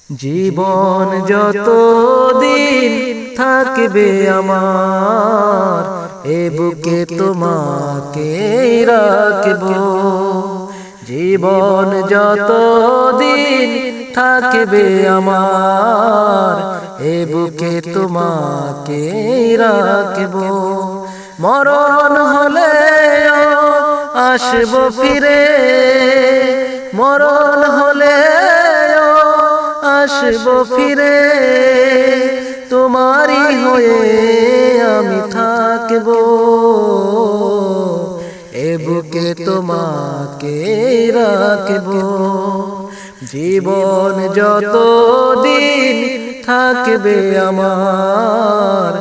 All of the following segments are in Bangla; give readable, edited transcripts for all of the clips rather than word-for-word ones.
জীবন যতদিন থাকবে আমার, এ বুকে তোমাকে রাখবো। জীবন যতদিন থাকবে আমার, এ বুকে তোমাকে রাখবো। মরণ হলে আসবো ফিরে, মরণ হলে আসবো ফিরে, তোমারই হয়ে আমি থাকবো। এ বুকে তোমাকে রাখবো। জীবন যতদিন থাকবে আমার,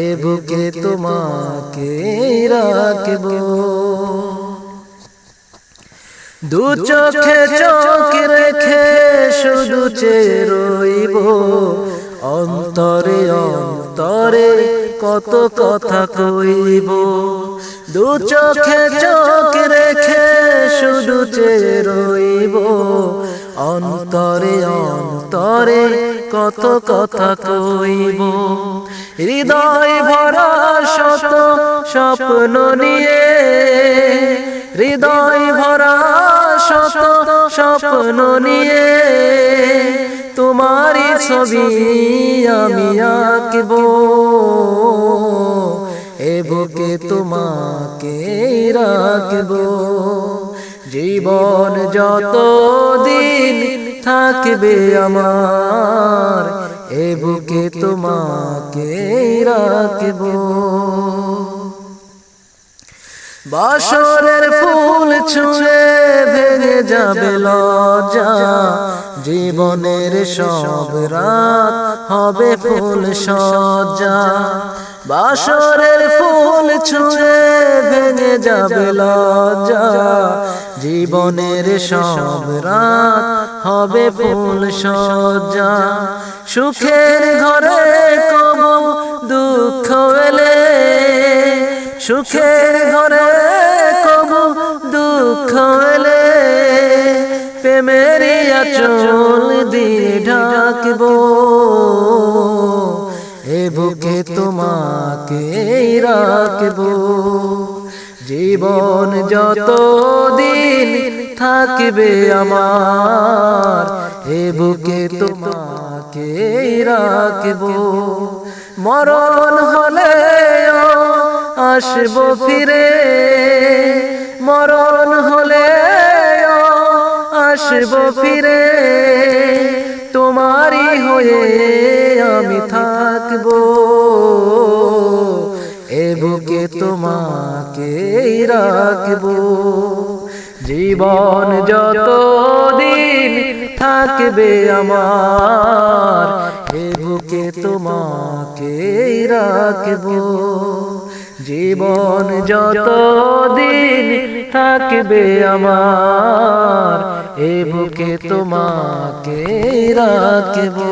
এ বুকে তোমাকে রাখবো। দু চোখে চোখ রেখে শুধু চেয়ে রইব, অন্তরে অন্তরে কত কথা কইব। দু চোখে চোখ রেখে শুধু চেয়ে রইব, অন্তরে অন্তরে কত কথা কইব। হৃদয় ভরা শত স্বপ্ন নিয়ে, হৃদয় ভরা শত স্বপ্ন নিয়ে, তোমারই ছবি আমি আঁকবো। এ বুকে তোমাকে রাখবো। জীবন যতদিন থাকবে আমার, এ বুকে তোমাকে রাখবো। বাসরের ফুল ছুঁয়ে ভেঙে যাবে লজ্জা, জীবনের সব রাত হবে ফুল সজ্জা। বাসরের ফুল ছুঁয়ে ভেঙে যাবে লজ্জা, জীবনের সব রাত হবে ফুল সজ্জা। সুখের ঘরে কবু দুঃখ এলে, সুখের ঘরে কবু দুঃখ এলে, প্রেমের আঁচল দিয়ে ঢাকবো। এ বুকে তোমাকে রাখবো। জীবন যতদিন থাকবে আমার, এ বুকে তোমাকে রাখবো। মরণ হলে আসবো ফিরে, মরণ হলে আসবো ফিরে, তোমারই হয়ে আমি থাকবো। এ বুকে তোমাকে রাখবো। জীবন যতদিন থাকবে আমার, এ বুকে তোমাকে রাখবো। জীবন যতদিন থাকবে আমার, এ বুকে তোমাকে রাখবো।